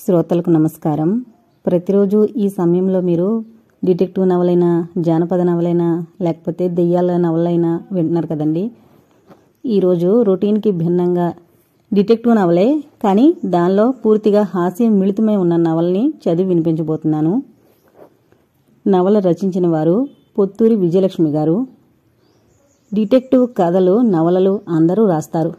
శ్రోతలకు నమస్కారం. ప్రతిరోజు ఈ సమయంలో మీరు డిటెక్టివ్ నవలైనా, జానపద నవలైనా, లేకపోతే దెయ్యాల నవలైనా వింటున్నారు కదండి. ఈరోజు రొటీన్కి భిన్నంగా డిటెక్టివ్ నవలే, కానీ దానిలో పూర్తిగా హాస్యం మిళితమై ఉన్న నవల్ని చదివి వినిపించబోతున్నాను. నవల రచించిన వారు పొత్తూరి విజయలక్ష్మి గారు. డిటెక్టివ్ కథలు, నవలలు అందరూ రాస్తారు.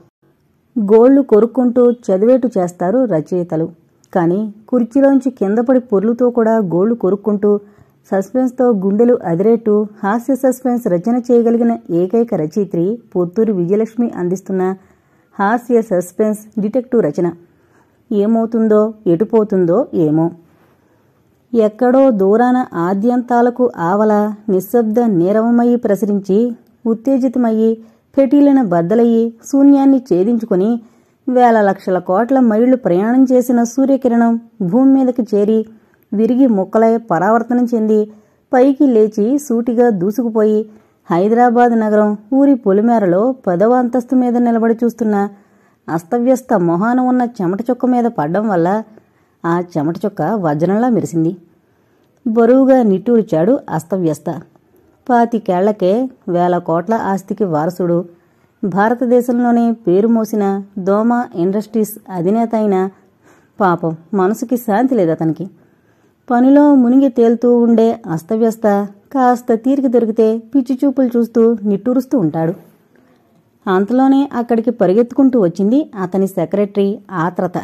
గోళ్లు కొరుక్కుంటూ చదివేటు చేస్తారు రచయితలు. కానీ కుర్చీలోంచి కిందపడి పొర్లుతో కూడా గోళ్లు కొరుక్కుంటూ సస్పెన్స్తో గుండెలు అదిరేట్టు హాస్య సస్పెన్స్ రచన చేయగలిగిన ఏకైక రచయిత్రి పొత్తూరి విజయలక్ష్మి అందిస్తున్న హాస్య సస్పెన్స్ డిటెక్టివ్ రచన. ఏమవుతుందో, ఎటుపోతుందో ఏమో. ఎక్కడో దూరాన ఆద్యంతాలకు ఆవల నిశ్శబ్ద నీరవమయ్యి ప్రసరించి ఉత్తేజితమయ్యి పెటీలిన బద్దలయ్యి శూన్యాన్ని ఛేదించుకుని వేల లక్షల కోట్ల మైళ్లు ప్రయాణం చేసిన సూర్యకిరణం భూమి మీదకి చేరి విరిగి ముక్కలై పరావర్తనం చెంది పైకి లేచి సూటిగా దూసుకుపోయి హైదరాబాద్ నగరం ఊరి పొలిమేరలో 10వ అంతస్తు మీద నిలబడి చూస్తున్న అస్తవ్యస్త మొహాన ఉన్న చెమట చుక్క మీద పడ్డం వల్ల ఆ చెమట చుక్క వజ్రంలా మెరిసింది. బరువుగా నిట్టూర్చాడు అస్తవ్యస్త. 25 ఏళ్లకే వేల కోట్ల ఆస్తికి వారసుడు, భారతదేశంలోనే పేరు మోసిన దోమా ఇండస్ట్రీస్ అధినేత అయిన పాపం మనసుకి శాంతి లేదు అతనికి. పనిలో మునిగి తేలుతూ ఉండే అస్తవ్యస్త కాస్త తీరిక దొరికితే పిచ్చి చూపులు చూస్తూ నిట్టూరుస్తూ ఉంటాడు. అంతలోనే అక్కడికి పరిగెత్తుకుంటూ వచ్చింది అతని సెక్రటరీ ఆత్రత.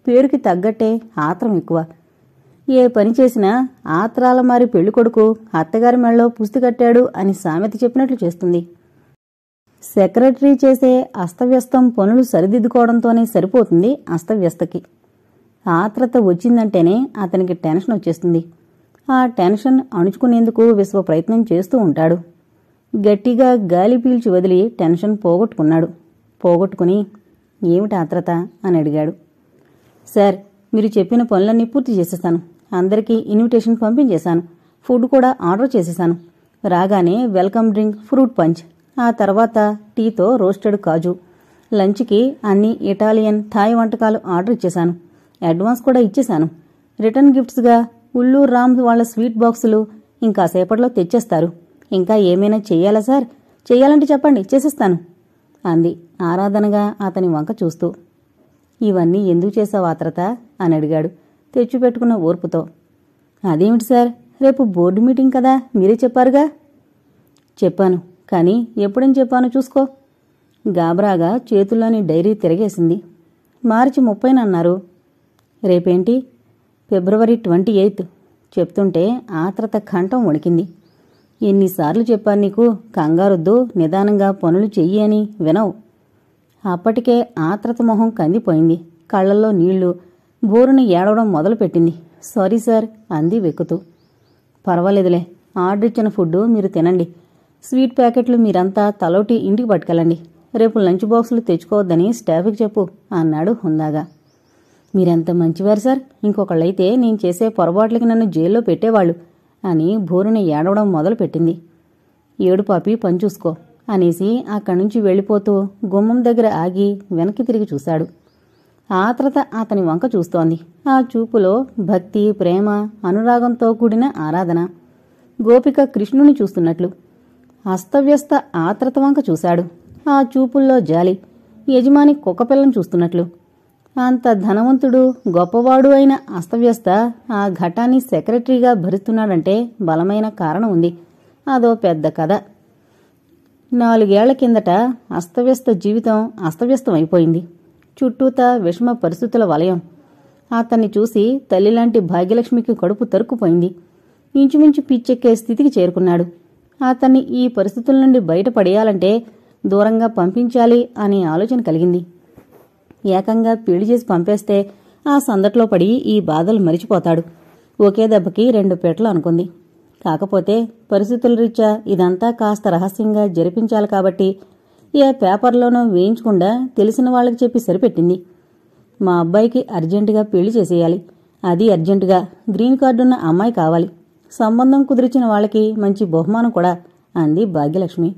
పేరుకి తగ్గట్టే ఆత్రం ఎక్కువ. ఏ పని చేసినా ఆత్రాల మారి పెళ్ళికొడుకు అత్తగారి మెళ్ళలో పుస్తి కట్టాడు అని సామెత చెప్పినట్లు చేస్తుంది. సెక్రటరీ చేసే అస్తవ్యస్తం పనులు సరిదిద్దుకోవడంతోనే సరిపోతుంది అస్తవ్యస్తకి. ఆత్రత వచ్చిందంటేనే అతనికి టెన్షన్ వచ్చేస్తుంది. ఆ టెన్షన్ అణుచుకునేందుకు విశ్వ ప్రయత్నం చేస్తూ ఉంటాడు. గట్టిగా గాలి పీల్చి వదిలి టెన్షన్ పోగొట్టుకుని ఏమిటి ఆత్రత అని అడిగాడు. సార్, మీరు చెప్పిన పనులన్నీ పూర్తి చేసేశాను. అందరికీ ఇన్విటేషన్ పంపించేశాను. ఫుడ్ కూడా ఆర్డర్ చేసేశాను. రాగానే వెల్కమ్ డ్రింక్ ఫ్రూట్ పంచ్, ఆ తర్వాత టీతో రోస్టెడ్ కాజు, లంచ్కి అన్ని ఇటాలియన్, థాయ్ వంటకాలు ఆర్డర్ ఇచ్చేశాను. అడ్వాన్స్ కూడా ఇచ్చేశాను. రిటర్న్ గిఫ్ట్స్గా ఉల్లూరు రామ్ వాళ్ల స్వీట్ బాక్సులు ఇంకాసేపట్లో తెచ్చేస్తారు. ఇంకా ఏమైనా చెయ్యాలా సార్? చెయ్యాలంటే చెప్పండి, చేసేస్తాను అంది ఆరాధనగా అతని వంక చూస్తూ. ఇవన్నీ ఎందుకు చేశావు ఆత్రత అని అడిగాడు తెచ్చిపెట్టుకున్న ఓర్పుతో. అదేమిటి సార్, రేపు బోర్డు మీటింగ్ కదా, మీరే చెప్పారుగా. చెప్పాను, కానీ ఎప్పుడని చెప్పాను చూసుకో. గాబరాగా చేతుల్లోని డైరీ తిరగేసింది. మార్చి 30న అన్నారు. రేపేంటి? ఫిబ్రవరి 28 చెప్తుంటే ఆత్రత కంఠం వణికింది. ఎన్నిసార్లు చెప్పాను నీకు, కంగారొద్దు, నిదానంగా పనులు చెయ్యి అని, వినవు. అప్పటికే ఆత్రత మొహం కందిపోయింది. కళ్లల్లో నీళ్లు, బోరుని ఏడవడం మొదలుపెట్టింది. సారీ సార్ అంది వెక్కుతూ. పర్వాలేదులే, ఆర్డర్ ఇచ్చిన ఫుడ్డు మీరు తినండి. స్వీట్ ప్యాకెట్లు మీరంతా తలోటి ఇంటికి పట్టుకెళ్ళండి. రేపు లంచ్ బాక్సులు తెచ్చుకోవద్దని స్టాఫ్కి చెప్పు అన్నాడు హుందాగా. మీరెంత మంచివారు సార్, ఇంకొకళ్ళైతే నేను చేసే పొరపాట్లకి నన్ను జైల్లో పెట్టేవాళ్లు అని బోరుని ఏడవడం మొదలుపెట్టింది. ఏడు పాపి పనిచూసుకో అనేసి అక్కడి నుంచి వెళ్ళిపోతూ గుమ్మం దగ్గర ఆగి వెనక్కి తిరిగి చూశాడు. ఆత్రత అతని వంక చూస్తోంది. ఆ చూపులో భక్తి, ప్రేమ, అనురాగంతో కూడిన ఆరాధన. గోపిక కృష్ణుని చూస్తున్నట్లు. అస్తవ్యస్త ఆత్రత వంక చూశాడు. ఆ చూపుల్లో జాలి, యజమాని కుక్కపిల్లను చూస్తున్నట్లు. అంత ధనవంతుడు, గొప్పవాడు అయిన అస్తవ్యస్త ఆ ఘటాన్ని సెక్రటరీగా భరిస్తున్నాడంటే బలమైన కారణం ఉంది. అదో పెద్ద కథ. 4 ఏళ్ల కిందట అస్తవ్యస్త జీవితం అస్తవ్యస్తమైపోయింది. చుట్టూతా విషమ పరిస్థితుల వలయం. అతన్ని చూసి తల్లిలాంటి భాగ్యలక్ష్మికి కడుపు తరుక్కుపోయింది. ఇంచుమించు పిచ్చెక్కే స్థితికి చేరుకున్నాడు. అతన్ని ఈ పరిస్థితుల నుండి బయటపడేయాలంటే దూరంగా పంపించాలి అనే ఆలోచన కలిగింది. ఏకంగా పెళ్లి చేసి పంపేస్తే ఆ సందట్లో పడి ఈ బాధలు మరిచిపోతాడు. ఒకే దెబ్బకి 2 పేటలు అనుకుంది. కాకపోతే పరిస్థితుల రీత్యా ఇదంతా కాస్త రహస్యంగా జరిపించాలి కాబట్టి ఏ పేపర్లోనో వేయించకుండా తెలిసిన వాళ్ళకి చెప్పి సరిపెట్టింది. మా అబ్బాయికి అర్జెంటుగా పెళ్లి చేసేయాలి. అది అర్జెంటుగా గ్రీన్ కార్డున్న అమ్మాయి కావాలి. సంబంధం కుదిరిచిన వాళ్ళకి మంచి బహుమానం కూడా అంది భాగ్యలక్ష్మి.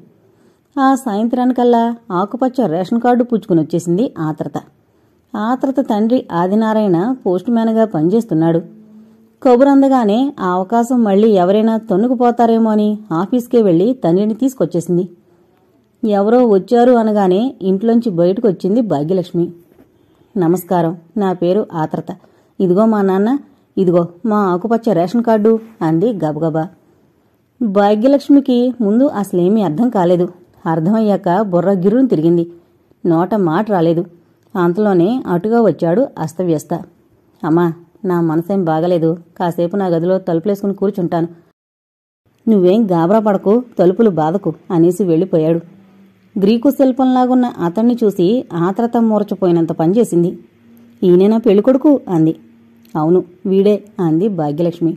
ఆ సాయంత్రానికల్లా ఆకుపచ్చ రేషన్ కార్డు పుచ్చుకునొచ్చేసింది ఆత్రత. ఆత్రత తండ్రి ఆదినారాయణ పోస్ట్ మ్యాన్గా పనిచేస్తున్నాడు. కబురందగానే ఆ అవకాశం మళ్లీ ఎవరైనా తన్నుకుపోతారేమో అని ఆఫీస్కే వెళ్లి తండ్రిని తీసుకొచ్చేసింది. ఎవరో వచ్చారు అనగానే ఇంట్లోంచి బయటకు వచ్చింది భాగ్యలక్ష్మి. నమస్కారం, నా పేరు ఆత్రత. ఇదిగో మా నాన్న, ఇదిగో మా ఆకుపచ్చ రేషన్ కార్డు అంది గబగబా. భాగ్యలక్ష్మికి ముందు అసలేమీ అర్థం కాలేదు. అర్థమయ్యాక బుర్ర గిర్రును తిరిగింది. నోట మాట రాలేదు. అంతలోనే అటుగా వచ్చాడు అస్తవ్యస్త. అమ్మా, నా మనసేం బాగలేదు. కాసేపు నా గదిలో తలుపులేసుకుని కూర్చుంటాను. నువ్వేం గాబరా పడకు, తలుపులు బాధకు అనేసి వెళ్ళిపోయాడు. గ్రీకు శిల్పంలాగున్న అతన్ని చూసి ఆత్రత మూర్చపోయినంత పనిచేసింది. ఈయనేనా పెళ్ళికొడుకు అంది. అవును, వీడే అంది భాగ్యలక్ష్మి.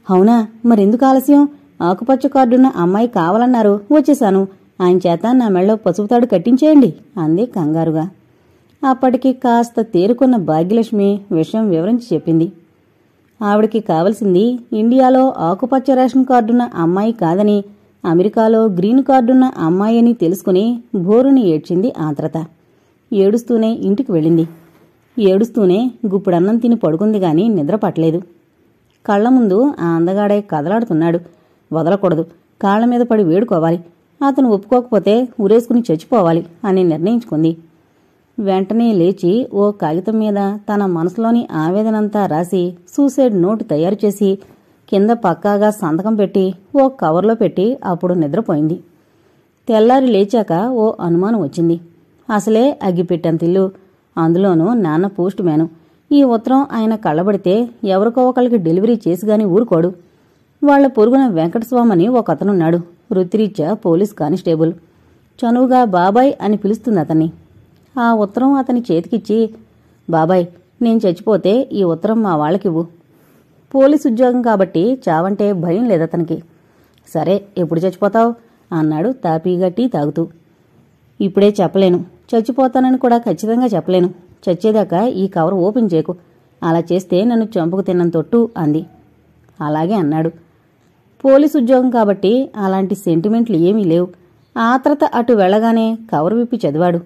అవునా, మరెందుకు ఆలస్యం? ఆకుపచ్చ కార్డున్న అమ్మాయి కావాలన్నారు, వచ్చేశాను. ఆయన చేత నా మెళ్ళో పసుపుతాడు కట్టించేయండి అంది కంగారుగా. అప్పటికి కాస్త తేరుకున్న భాగ్యలక్ష్మి విషయం వివరించి చెప్పింది. ఆవిడికి కావలసింది ఇండియాలో ఆకుపచ్చ రేషన్ కార్డున్న అమ్మాయి కాదని, అమెరికాలో గ్రీన్ కార్డున్న అమ్మాయి అని తెలుసుకుని బోరుని ఏడ్చింది ఆత్రత. ఏడుస్తూనే ఇంటికి వెళ్ళింది. ఏడుస్తూనే గుప్పుడన్నం తిని పడుకుంది గాని నిద్ర పట్టలేదు. కళ్ల ముందు ఆ అందగాడే కదలాడుతున్నాడు. వదలకూడదు, కాళ్ల మీద పడి వేడుకోవాలి. అతను ఒప్పుకోకపోతే ఉరేసుకుని చచ్చిపోవాలి అని నిర్ణయించుకుంది. వెంటనే లేచి ఓ కాగితం మీద తన మనసులోని ఆవేదనంతా రాసి సూసైడ్ నోటు తయారు చేసి కింద పక్కాగా సంతకం పెట్టి ఓ కవర్లో పెట్టి అప్పుడు నిద్రపోయింది. తెల్లారి లేచాక ఓ అనుమానం వచ్చింది. అసలే అగ్గిపెట్టంతిల్లు, అందులోనూ నాన్న పోస్ట్ మ్యాను. ఈ ఉత్తరం ఆయన కళ్ళబడితే ఎవరికో ఒకరికి డెలివరీ చేసిగాని ఊరుకోడు. వాళ్ల పొరుగున వెంకటస్వామని ఒకతనున్నాడు. వృత్తిరీత్యా పోలీస్ కానిస్టేబుల్. చనువుగా బాబాయ్ అని పిలుస్తుంది అతన్ని. ఆ ఉత్తరం అతని చేతికిచ్చి, బాబాయ్, నేను చచ్చిపోతే ఈ ఉత్తరం మా వాళ్ళకివ్వు. పోలీసు ఉద్యోగం కాబట్టి చావంటే భయం లేదతనికి. సరే, ఎప్పుడు చచ్చిపోతావు అన్నాడు తాపీగా టీ తాగుతూ. ఇప్పుడే చెప్పలేను. చచ్చిపోతానని కూడా ఖచ్చితంగా చెప్పలేను. చచ్చేదాకా ఈ కవర్ ఓపెన్ చేయకు. అలా చేస్తే నన్ను చంపుకు తిన్నంతొట్టు అంది. అలాగే అన్నాడు. పోలీసు ఉద్యోగం కాబట్టి అలాంటి సెంటిమెంట్లు ఏమీ లేవు. ఆత్రత అటు వెళ్లగానే కవర్ విప్పి చదివాడు.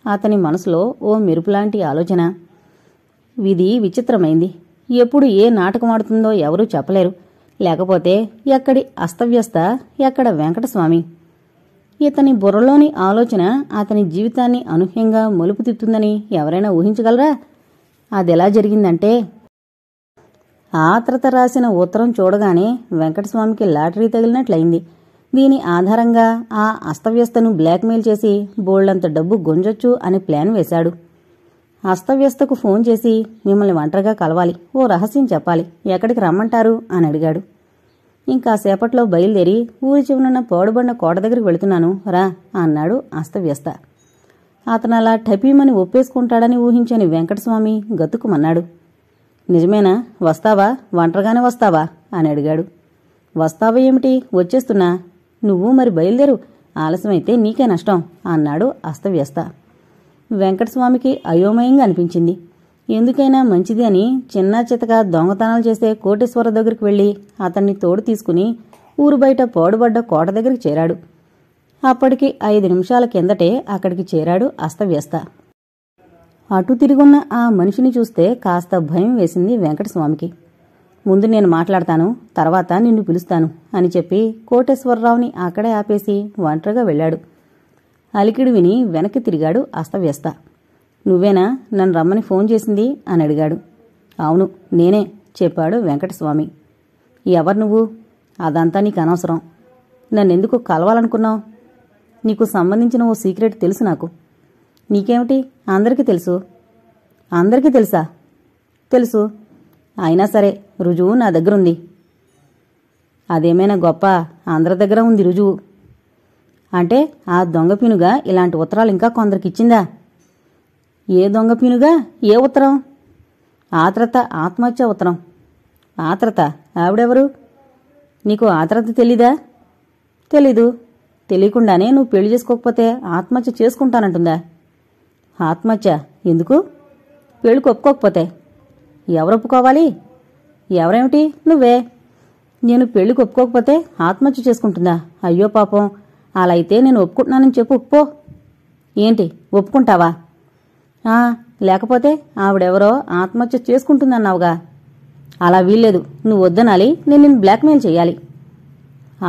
అతని మనసులో ఓ మెరుపులాంటి ఆలోచన. విధి విచిత్రమైంది. ఎప్పుడు ఏ నాటకమాడుతుందో ఎవరూ చెప్పలేరు. లేకపోతే ఎక్కడి అస్తవ్యస్త, ఎక్కడ వెంకటస్వామి. ఇతని బుర్రలోని ఆలోచన అతని జీవితాన్ని అనూహ్యంగా మలుపు తిప్పుతుందని ఎవరైనా ఊహించగలరా? అదెలా జరిగిందంటే, ఆత్రత రాసిన ఉత్తరం చూడగానే వెంకటస్వామికి లాటరీ తగిలినట్లయింది. దీని ఆధారంగా ఆ అస్తవ్యస్తను బ్లాక్మెయిల్ చేసి బోల్డంత డబ్బు గుంజొచ్చు అని ప్లాన్ వేశాడు. అస్తవ్యస్తకు ఫోన్ చేసి, మిమ్మల్ని ఒంటరిగా కలవాలి, ఓ రహస్యం చెప్పాలి, ఎక్కడికి రమ్మంటారు అని అడిగాడు. ఇంకాసేపట్లో బయలుదేరి ఊరి చివరన పాడుబడిన కోట దగ్గరికి వెళుతున్నాను రా అన్నాడు అస్తవ్యస్త. అతనలా టపీమని ఒప్పేసుకుంటాడని ఊహించని వెంకటస్వామి గతుకుమన్నాడు. నిజమేనా? వస్తావా? ఒంటరిగానే వస్తావా అని అడిగాడు. వస్తావా ఏమిటి, వచ్చేస్తున్నా. నువ్వు మరి బయలుదేరు, ఆలస్యమైతే నీకే నష్టం అన్నాడు అస్తవ్యస్త. వెంకటస్వామికి అయోమయంగా అనిపించింది. ఎందుకైనా మంచిది అని చిన్నా చితగా దొంగతనాలు చేసే కోటేశ్వర దగ్గరికి వెళ్లి అతన్ని తోడు తీసుకుని ఊరు బయట పాడుబడ్డ కోట దగ్గరికి చేరాడు. అప్పటికి 5 నిమిషాల కిందటే అక్కడికి చేరాడు అస్తవ్యస్త. అటు తిరుగున్న ఆ మనిషిని చూస్తే కాస్త భయం వేసింది వెంకటస్వామికి. ముందు నేను మాట్లాడతాను, తర్వాత నిన్ను పిలుస్తాను అని చెప్పి కోటేశ్వరరావుని అక్కడే ఆపేసి ఒంటరిగా వెళ్లాడు. అలికిడి విని వెనక్కి తిరిగాడు అస్తవ్యస్త. నువ్వేనా నన్ను రమ్మని ఫోన్ చేసింది అని అడిగాడు. అవును, నేనే చెప్పాడు వెంకటస్వామి. ఎవరు నువ్వు? అదంతా నీకు అనవసరం. నన్నెందుకు కలవాలనుకున్నావు? నీకు సంబంధించిన ఓ సీక్రెట్ తెలుసు నాకు. నీకేమిటి? అందరికీ తెలుసు. అందరికీ తెలుసా? తెలుసు. అయినా సరే, రుజువు నా దగ్గరుంది. అదేమైనా గొప్ప? అందరి దగ్గర ఉంది రుజువు. అంటే ఆ దొంగపీనుగా ఇలాంటి ఉత్తరాలు ఇంకా కొందరికిచ్చిందా? ఏ దొంగపీనుగా? ఏ ఉత్తరం? ఆత్రత ఆత్మహత్య ఉత్తరం. ఆత్రత? ఆవిడెవరు? నీకు ఆత్రత తెలీదా? తెలీదు. తెలియకుండానే నువ్వు పెళ్లి చేసుకోకపోతే ఆత్మహత్య చేసుకుంటానంటుందా? ఆత్మహత్య ఎందుకు? పెళ్లికి ఒప్పుకోకపోతే. ఎవరు ఒప్పుకోవాలి? ఎవరేమిటి? నువ్వే. నేను పెళ్లికి ఒప్పుకోకపోతే ఆత్మహత్య చేసుకుంటుందా? అయ్యో పాపం. అలా అయితే నేను ఒప్పుకుంటున్నానని చెప్పు. పో. ఏంటి, ఒప్పుకుంటావా? లేకపోతే ఆవిడెవరో ఆత్మహత్య చేసుకుంటుందన్నావుగా. అలా వీల్లేదు. నువ్వు వద్దనాలి. నేను నిన్ను బ్లాక్మెయిల్ చెయ్యాలి.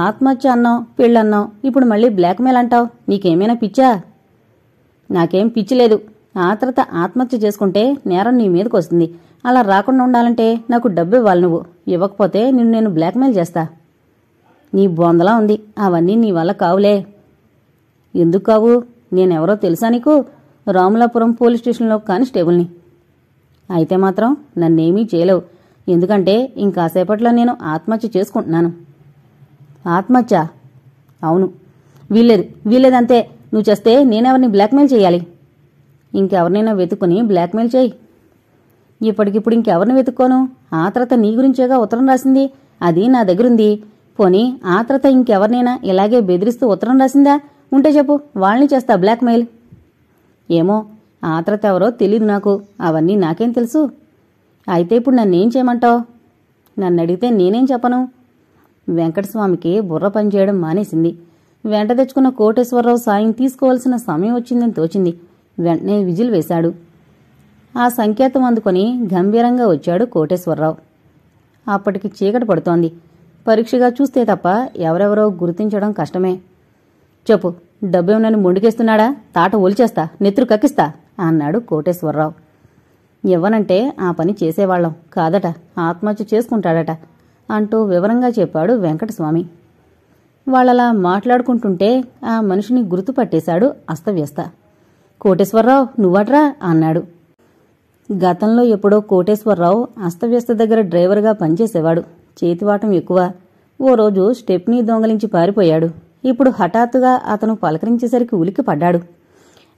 ఆత్మహత్య అన్నావు, పెళ్ళన్నావు, ఇప్పుడు మళ్ళీ బ్లాక్మెయిల్ అంటావు. నీకేమైనా పిచ్చా? నాకేం పిచ్చిలేదు. ఆత్రత ఆత్మహత్య చేసుకుంటే నేరం నీ మీదకు వస్తుంది. అలా రాకుండా ఉండాలంటే నాకు డబ్బు ఇవ్వాలి. నువ్వు ఇవ్వకపోతే నిన్ను నేను బ్లాక్మెయిల్ చేస్తా. నీ బొందలా ఉంది. అవన్నీ నీ వల్ల కావులే. ఎందుకు కావు? నేనెవరో తెలుసా నీకు? రాములాపురం పోలీస్ స్టేషన్లో కానిస్టేబుల్ని. అయితే మాత్రం నన్నేమీ చేయలేవు. ఎందుకంటే ఇంకాసేపట్లో నేను ఆత్మహత్య చేసుకుంటున్నాను. ఆత్మహత్య? అవును. వీల్లేదంతే. నువ్వు చేస్తే నేనెవరిని బ్లాక్మెయిల్ చేయాలి? ఇంకెవరినైనా వెతుక్కుని బ్లాక్మెయిల్ చేయి. ఇప్పటికిప్పుడు ఇంకెవరిని వెతుక్కోను? ఆత్రత నీ గురించేగా ఉత్తరం రాసింది. అది నా దగ్గరుంది. పోనీ ఆత్రత ఇంకెవరినైనా ఇలాగే బెదిరిస్తూ ఉత్తరం రాసిందా? ఉంటే చెప్పు, వాళ్ళని చేస్తా బ్లాక్మెయిల్. ఏమో, ఆత్రత ఎవరో తెలీదు నాకు. అవన్నీ నాకేం తెలుసు. అయితే ఇప్పుడు నన్నేం చేయమంటావు? నన్నడిగితే నేనేం చెప్పను. వెంకటస్వామికి బుర్ర పనిచేయడం మానేసింది. వెంట తెచ్చుకున్న కోటేశ్వరరావు సాయం తీసుకోవాల్సిన సమయం వచ్చిందని తోచింది. వెంటనే విజిల్ వేశాడు. ఆ సంకేతం అందుకొని గంభీరంగా వచ్చాడు కోటేశ్వరరావు. అప్పటికి చీకటి పడుతోంది. పరీక్షగా చూస్తే తప్ప ఎవరెవరో గుర్తించడం కష్టమే. చెప్పు, డబ్బేమనని మొండికేస్తున్నాడా? తాట ఒలిచేస్తా, నెత్తురు కక్కిస్తా అన్నాడు కోటేశ్వరరావు. ఇవ్వనంటే ఆ పని చేసేవాళ్లం కాదట, ఆత్మహత్య చేసుకుంటాడట అంటూ వివరంగా చెప్పాడు వెంకటస్వామి. వాళ్ళలా మాట్లాడుకుంటుంటే ఆ మనిషిని గుర్తుపట్టేశాడు అస్తవ్యస్త. కోటేశ్వరరావు, నువ్వట్రా అన్నాడు. గతంలో ఎప్పుడో కోటేశ్వరరావు అస్తవ్యస్త దగ్గర డ్రైవర్గా పనిచేసేవాడు. చేతివాటం ఎక్కువ. ఓ రోజు స్టెప్నీ దొంగలించి పారిపోయాడు. ఇప్పుడు హఠాత్తుగా అతను పలకరించేసరికి ఉలిక్కి పడ్డాడు.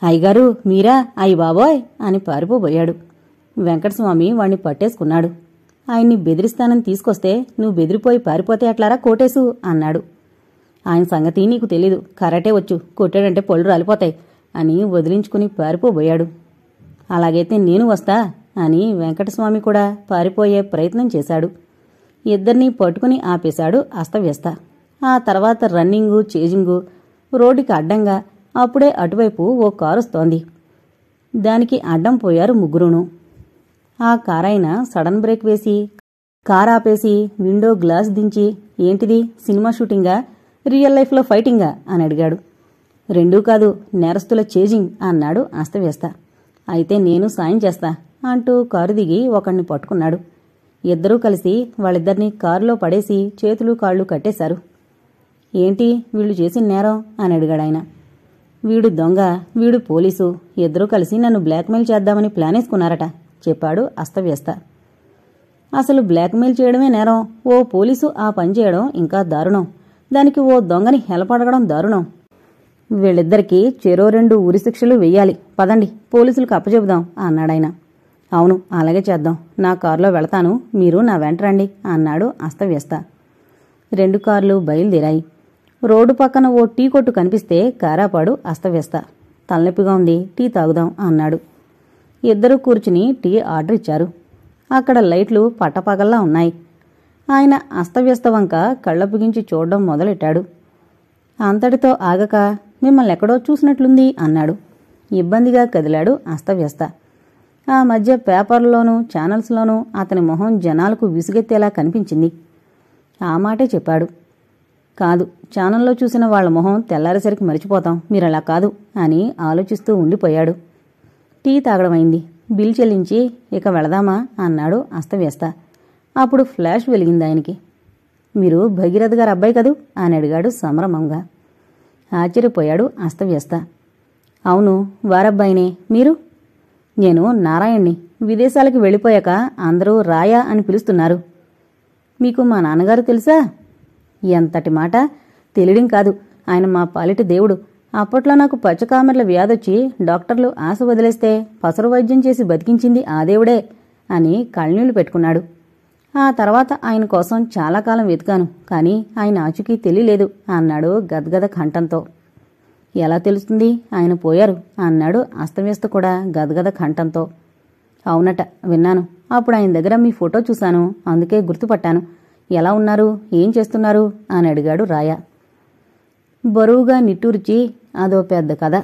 అయ్యగారు మీరా? అయ్య బాబోయ్ అని పారిపోబోయాడు. వెంకటస్వామి వాణ్ణి పట్టేసుకున్నాడు. ఆయన్ని బెదిరిస్తానని తీసుకొస్తే నువ్వు బెదిరిపోయి పారిపోతే అట్లారా కోటేశు అన్నాడు. ఆయన సంగతి నీకు తెలీదు. కరాటే వచ్చు, కొట్టాడంటే పళ్ళు రాలిపోతాయి అని వదిలించుకుని పారిపోబోయాడు. అలాగైతే నేను వస్తా అని వెంకటస్వామి కూడా పారిపోయే ప్రయత్నం చేశాడు. ఇద్దరినీ పట్టుకుని ఆపేశాడు అస్తవ్యస్త. ఆ తర్వాత రన్నింగు, చేజింగు, రోడ్డుకి అడ్డంగా. అప్పుడే అటువైపు ఓ కారొస్తోంది. దానికి అడ్డం పోయారు ముగ్గురును. ఆ కారాయన సడన్ బ్రేక్ వేసి కార్ ఆపేసి విండో గ్లాస్ దించి, ఏంటిది, సినిమా షూటింగా, రియల్ లైఫ్లో ఫైటింగా అని అడిగాడు. రెండూ కాదు, నేరస్తుల చేజింగ్ అన్నాడు అస్తవ్యస్త. అయితే నేను సాయం చేస్తా అంటూ కారు దిగి ఒకణ్ణి పట్టుకున్నాడు. ఇద్దరూ కలిసి వాళ్ళిద్దరినీ కారులో పడేసి చేతులు కాళ్ళు కట్టేశారు. ఏంటి వీళ్ళు చేసిన నేరం అని అడిగాడాయన. వీడు దొంగ, వీడు పోలీసు, ఇద్దరూ కలిసి నన్ను బ్లాక్మెయిల్ చేద్దామని ప్లానేసుకున్నారట చెప్పాడు అస్తవ్యస్త. అసలు బ్లాక్మెయిల్ చేయడమే నేరం. ఓ పోలీసు ఆ పని చేయడం ఇంకా దారుణం. దానికి ఓ దొంగని హెల్ప్ అడగడం దారుణం. వీళ్ళిద్దరికీ చెరో 2 ఉరిశిక్షలు వెయ్యాలి. పదండి, పోలీసులకు అప్పచెబుదాం అన్నాడాయన. అవును, అలాగే చేద్దాం. నా కారులో వెళతాను, మీరు నా వెంట రండి అన్నాడు అస్తవ్యస్త. 2 కార్లు బయలుదేరాయి. రోడ్డు పక్కన ఓ టీ కొట్టు కనిపిస్తే కారాపాడు అస్తవ్యస్త. తలనొప్పిగా ఉంది, టీ తాగుదాం అన్నాడు. ఇద్దరూ కూర్చుని టీ ఆర్డర్ ఇచ్చారు. అక్కడ లైట్లు పట్టపగల్లా ఉన్నాయి. ఆయన అస్తవ్యస్త వంక కళ్ళ బిగించి చూడడం మొదలెట్టాడు. అంతటితో ఆగక, మిమ్మల్ని ఎక్కడో చూసినట్లుంది అన్నాడు. ఇబ్బందిగా కదిలాడు అస్తవ్యస్త. ఆ మధ్య పేపర్లోనూ ఛానల్స్లోనూ అతని మొహం జనాలకు విసుగెత్తేలా కనిపించింది. ఆ మాటే చెప్పాడు. కాదు, ఛానల్లో చూసిన వాళ్ల మొహం తెల్లారేసరికి మరిచిపోతాం, మీరలా కాదు అని ఆలోచిస్తూ ఉండిపోయాడు. టీ తాగడమైంది. బిల్ చెల్లించి ఇక వెళదామా అన్నాడు అస్తవ్యస్త. అప్పుడు ఫ్లాష్ వెలిగింది ఆయనకి. మీరు భగీరథ్ గారు అబ్బాయి కదూ అని అడిగాడు సంభ్రమంగా. ఆశ్చర్యపోయాడు అస్తవ్యస్త. అవును, వారబ్బాయినే. మీరు? నేను నారాయణ్ణి. విదేశాలకు వెళ్ళిపోయాక అందరూ రాయా అని పిలుస్తున్నారు. మీకు మా నాన్నగారు తెలుసా? ఎంతటి మాట! తెలియడం కాదు, ఆయన మా పాలిటి దేవుడు. అప్పట్లో నాకు పచ్చకామెర్ల వ్యాధొచ్చి డాక్టర్లు ఆశ వదిలేస్తే పసరు వైద్యం చేసి బతికించింది ఆ దేవుడే అని కళ్ళనీళ్లు పెట్టుకున్నాడు. ఆ తర్వాత ఆయన కోసం చాలా కాలం వెతికాను, కానీ ఆయన ఆచూకీ తెలియలేదు అన్నాడు గద్గద కంఠంతో. ఎలా తెలుస్తుంది? ఆయన పోయారు అన్నాడు అస్తవ్యస్త కూడా గద్గద కంఠంతో. అవునట, విన్నాను. అప్పుడు ఆయన దగ్గర మీ ఫోటో చూశాను, అందుకే గుర్తుపట్టాను. ఎలా ఉన్నారు, ఏం చేస్తున్నారు అని అడిగాడు రాయ. బరువుగా నిట్టూర్చి, అదో పెద్ద కథ.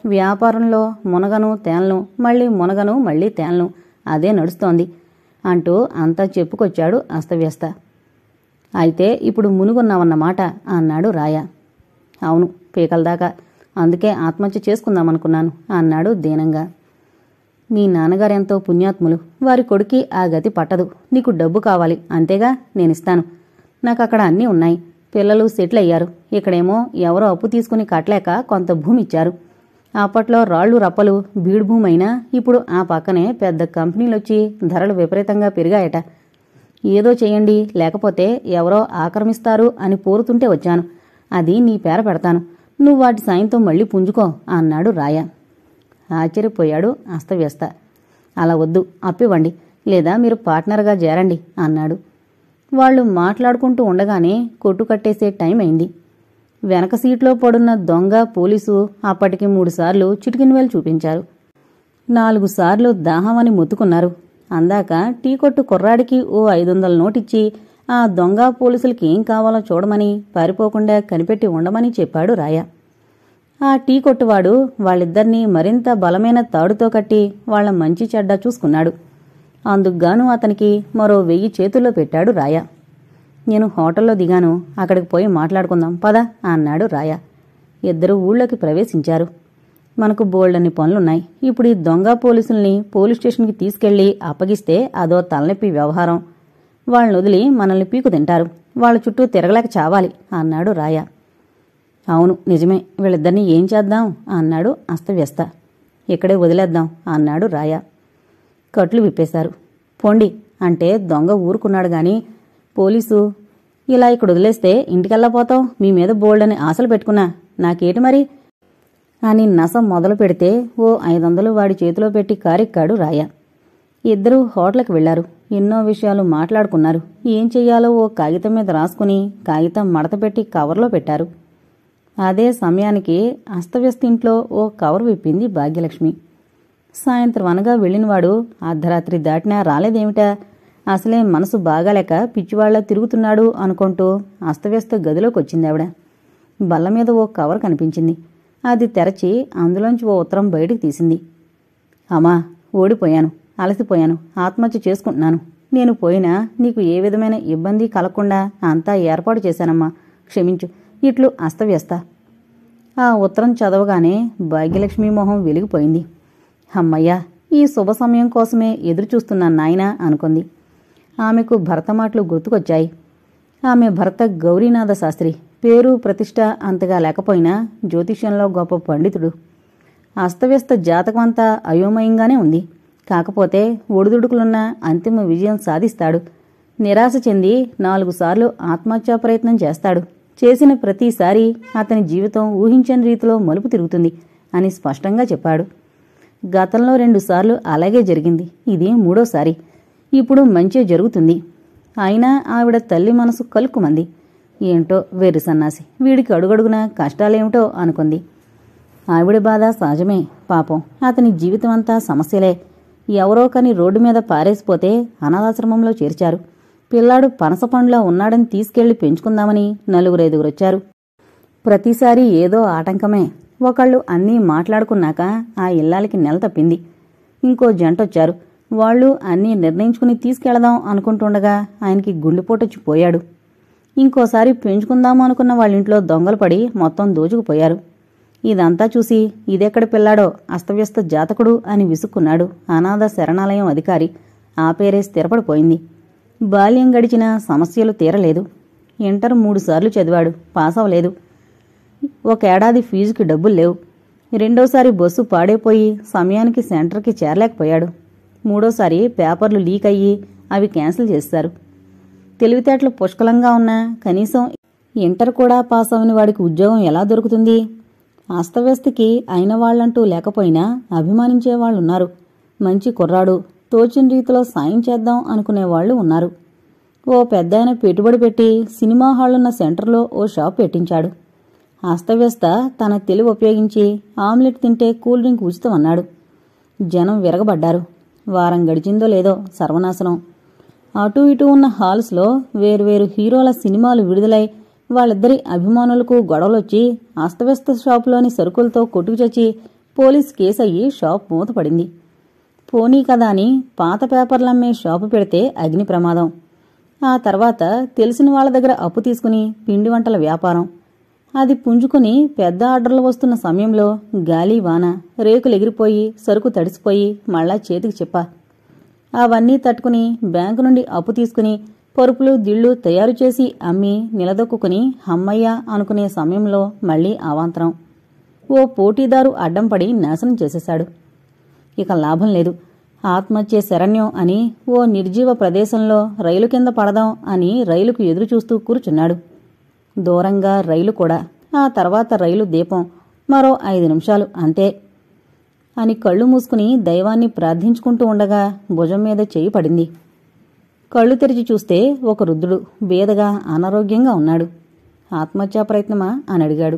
వ్యాపారంలో మునగను తేలను, మళ్ళీ మునగను మళ్ళీ తేలను, అదే నడుస్తోంది అంటూ అంతా చెప్పుకొచ్చాడు అస్తవ్యస్త. అయితే ఇప్పుడు మునుగున్నావన్నమాట అన్నాడు రాయ. అవును, పీకలదాకా. అందుకే ఆత్మహత్య చేసుకుందామనుకున్నాను అన్నాడు దీనంగా. మీ నాన్నగారెంతో పుణ్యాత్ములు. వారి కొడుకి ఆ గతి పట్టదు. నీకు డబ్బు కావాలి అంతేగా, నేనిస్తాను. నాకక్కడ అన్నీ ఉన్నాయి. పిల్లలు సెటిల్ అయ్యారు. ఇక్కడేమో ఎవరో అప్పు తీసుకుని కట్టలేక కొంత భూమి ఇచ్చారు. అప్పట్లో రాళ్లు రప్పలు బీడు భూమి అయినా ఇప్పుడు ఆ పక్కనే పెద్ద కంపెనీలొచ్చి ధరలు విపరీతంగా పెరిగాయట. ఏదో చెయ్యండి, లేకపోతే ఎవరో ఆక్రమిస్తారు అని పోరుతుంటే వచ్చాను. అది నీ పేర పెడతాను. నువ్వు వాటి సాయంతో మళ్ళీ పుంజుకో అన్నాడు రాయ. ఆశ్చర్యపోయాడు అస్తవ్యస్త. అలా వద్దు, అప్పివ్వండి, లేదా మీరు పార్ట్నర్గా చేరండి అన్నాడు. వాళ్లు మాట్లాడుకుంటూ ఉండగానే కొట్టు కట్టేసే టైం అయింది. వెనక సీట్లో పడున్న దొంగ పోలీసు అప్పటికి 3 సార్లు చిటికినవేలు చూపించారు. 4 సార్లు దాహమని మొత్తుకున్నారు. అందాక టీ కొట్టు కుర్రాడికి ఓ 500 నోటిచ్చి ఆ దొంగ పోలీసులకి ఏం కావాలో చూడమని, పారిపోకుండా కనిపెట్టి ఉండమని చెప్పాడు రాయ. ఆ టీ కొట్టువాడు వాళ్ళిద్దరినీ మరింత బలమైన తాడుతో కట్టి వాళ్ల మంచి చెడ్డ చూసుకున్నాడు. అందుకుగాను అతనికి మరో 1000 చేతుల్లో పెట్టాడు రాయ. నేను హోటల్లో దిగాను, అక్కడికి పోయి మాట్లాడుకుందాం పద అన్నాడు రాయ. ఇద్దరు ఊళ్ళోకి ప్రవేశించారు. మనకు బోల్డన్ని పనులున్నాయి. ఇప్పుడు ఈ దొంగ పోలీసుల్ని పోలీస్ స్టేషన్కి తీసుకెళ్లి అప్పగిస్తే అదో తలనొప్పి వ్యవహారం. వాళ్ళని వదిలి మనల్ని పీకు తింటారు. వాళ్ళ చుట్టూ తిరగలేక చావాలి అన్నాడు రాయ. అవును నిజమే, వీళ్ళిద్దరినీ ఏం చేద్దాం అన్నాడు అస్తవ్యస్త. ఇక్కడే వదిలేద్దాం అన్నాడు రాయ. కట్లు విప్పేశారు. పోండి అంటే దొంగ ఊరుకున్నాడు గాని పోలీసు, ఇలా ఇక్కడ వదిలేస్తే ఇంటికెళ్ళపోతాం, మీ మీద బోల్డని ఆశలు పెట్టుకున్నా, నాకేటి మరి అని నసం మొదలు పెడితే ఓ 500 వాడి చేతిలో పెట్టి కారెక్కాడు రాయ. ఇద్దరూ హోటల్కి వెళ్లారు. ఎన్నో విషయాలు మాట్లాడుకున్నారు. ఏం చెయ్యాలో ఓ కాగితం మీద రాసుకుని కాగితం మడతపెట్టి కవర్లో పెట్టారు. అదే సమయానికి అస్తవ్యస్త ఇంట్లో ఓ కవర్ విప్పింది భాగ్యలక్ష్మి. సాయంత్రం అనగా వెళ్ళినవాడు అర్ధరాత్రి దాటినా రాలేదేమిటా, అసలే మనసు బాగాలేక పిచ్చివాళ్లా తిరుగుతున్నాడు అనుకుంటూ అస్తవ్యస్త గదిలోకి వచ్చిందావిడ. బల్ల మీద ఓ కవర్ కనిపించింది. అది తెరచి అందులోంచి ఓ ఉత్తరం బయటికి తీసింది. అమ్మా, ఓడిపోయాను, అలసిపోయాను, ఆత్మహత్య చేసుకుంటున్నాను. నేను పోయినా నీకు ఏ విధమైన ఇబ్బంది కలగకుండా అంతా ఏర్పాటు చేశానమ్మా, క్షమించు. ఇట్లు అస్తవ్యస్త. ఆ ఉత్తరం చదవగానే భాగ్యలక్ష్మి మొహం వెలిగిపోయింది. అమ్మయ్యా, ఈ శుభ సమయం కోసమే ఎదురుచూస్తున్నాను నాయనా అనుకుంది. ఆమెకు భర్త మాటలు గుర్తుకొచ్చాయి. ఆమె భర్త గౌరీనాథ శాస్త్రి. పేరు ప్రతిష్ట అంతగా లేకపోయినా జ్యోతిష్యంలో గొప్ప పండితుడు. అస్తవ్యస్త జాతకమంతా అయోమయంగానే ఉంది. కాకపోతే ఒడిదుడుకులున్న అంతిమ విజయం సాధిస్తాడు. నిరాశ చెంది 4 సార్లు ఆత్మహత్యా ప్రయత్నం చేస్తాడు. చేసిన ప్రతిసారి అతని జీవితం ఊహించని రీతిలో మలుపు తిరుగుతుంది అని స్పష్టంగా చెప్పాడు. గతంలో 2 సార్లు అలాగే జరిగింది. ఇది 3వసారి. ఇప్పుడు మంచే జరుగుతుంది. అయినా ఆవిడ తల్లి మనసు కలుక్కుమంది. ఏంటో వెర్రి సన్నాసి, వీడికి అడుగడుగునా కష్టాలేమిటో అనుకుంది. ఆవిడ బాధ సహజమే. పాపం అతని జీవితమంతా సమస్యలే. ఎవరో కని రోడ్డు మీద పారేసిపోతే అనాథాశ్రమంలో చేర్చారు. పిల్లాడు పనసపండ్లా ఉన్నాడని తీసుకెళ్లి పెంచుకుందామని 4-5 వచ్చారు. ప్రతిసారి ఏదో ఆటంకమే. ఒకళ్ళు అన్నీ మాట్లాడుకున్నాక ఆ ఇల్లాలికి నెల తప్పింది. ఇంకో జంటొచ్చారు. వాళ్లు అన్నీ నిర్ణయించుకుని తీసుకెళదాం అనుకుంటుండగా ఆయనకి గుండెపోటొచ్చి పోయాడు. ఇంకోసారి పెంచుకుందాము అనుకున్న వాళ్ళింట్లో దొంగలు పడి మొత్తం దోచుకుపోయారు. ఇదంతా చూసి ఇదెక్కడ పిల్లాడో, అస్తవ్యస్త జాతకుడు అని విసుక్కున్నాడు అనాథ శరణాలయం అధికారి. ఆ పేరే స్థిరపడిపోయింది. బాల్యం గడిచిన సమస్యలు తీరలేదు. ఇంటర్ 3 సార్లు చదివాడు, పాస్ అవ్వలేదు. 1 ఏడాది ఫీజుకి డబ్బులు లేవు. 2వసారి బస్సు పాడైపోయి సమయానికి సెంటర్కి చేరలేకపోయాడు. 3వసారి పేపర్లు లీక్ అయ్యి అవి క్యాన్సిల్ చేశారు. తెలివితేటలు పుష్కలంగా ఉన్నా కనీసం ఇంటర్ కూడా పాస్ అవని వాడికి ఉద్యోగం ఎలా దొరుకుతుంది? అస్తవ్యస్తకి అయిన వాళ్లంటూ లేకపోయినా అభిమానించేవాళ్లున్నారు. మంచి కుర్రాడు, తోచిన రీతిలో సాయం చేద్దాం అనుకునేవాళ్లు ఉన్నారు. ఓ పెద్దాయన పెట్టుబడి పెట్టి సినిమా హాళ్లున్న సెంటర్లో ఓ షాప్ పెట్టించాడు. అస్తవ్యస్త తన తెలివి ఉపయోగించి ఆమ్లెట్ తింటే కూల్ డ్రింక్ ఉచితం అన్నాడు. జనం విరగబడ్డారు. వారం గడిచిందో లేదో సర్వనాశనం. అటూ ఇటూ ఉన్న హాల్స్లో వేర్వేరు హీరోల సినిమాలు విడుదలై వాళ్ళిద్దరి అభిమానులకు గొడవలొచ్చి అస్తవ్యస్త షాపులోని సరుకులతో కొట్టుకుచచ్చి పోలీస్ కేసయ్యి షాప్ మూతపడింది. పోనీ కదా అని పాత పేపర్లమ్మే షాపు పెడితే అగ్ని ప్రమాదం. ఆ తర్వాత తెలిసిన వాళ్ల దగ్గర అప్పు తీసుకుని పిండి వంటల వ్యాపారం. అది పుంజుకుని పెద్ద ఆర్డర్లు వస్తున్న సమయంలో గాలి వాన, రేకులు ఎగిరిపోయి సరుకు తడిసిపోయి మళ్ళా చేతికి చెప్ప. అవన్నీ తట్టుకుని బ్యాంకు నుండి అప్పు తీసుకుని పరుపులు దిళ్లు తయారు చేసి అమ్మి నిలదొక్కుని హమ్మయ్య అనుకునే సమయంలో మళ్లీ అవాంతరం. ఓ పోటీదారు అడ్డం పడి నాశనం చేసేశాడు. ఇక లాభం లేదు. ఆత్మహత్యే శరణ్యం అని ఓ నిర్జీవ ప్రదేశంలో రైలు కింద పడదాం అని రైలుకు ఎదురుచూస్తూ కూర్చున్నాడు. దూరంగా రైలు కూడా. ఆ తర్వాత రైలు దీపం. మరో 5 నిమిషాలు అంతే అని కళ్ళు మూసుకుని దైవాన్ని ప్రార్థించుకుంటూ ఉండగా భుజం మీద చేయి పడింది. కళ్ళు తెరిచి చూస్తే ఒక వృద్ధుడు బేదగా అనారోగ్యంగా ఉన్నాడు. ఆత్మహత్యా ప్రయత్నమా అని అడిగాడు.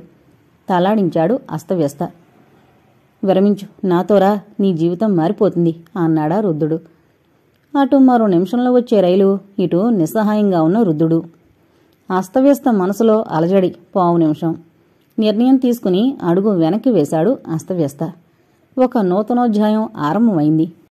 తలాడించాడు అస్తవ్యస్త. విరమించు, నాతోరా, నీ జీవితం మారిపోతుంది అన్నాడా వృద్ధుడు. అటు మరో నిమిషంలో వచ్చే రైలు, ఇటు నిస్సహాయంగా ఉన్న వృద్ధుడు. అస్తవ్యస్త మనసులో అలజడి. పావు నిమిషం. నిర్ణయం తీసుకుని అడుగు వెనక్కి వేశాడు అస్తవ్యస్త. ఒక నూతనోధ్యాయం ఆరంభమైంది.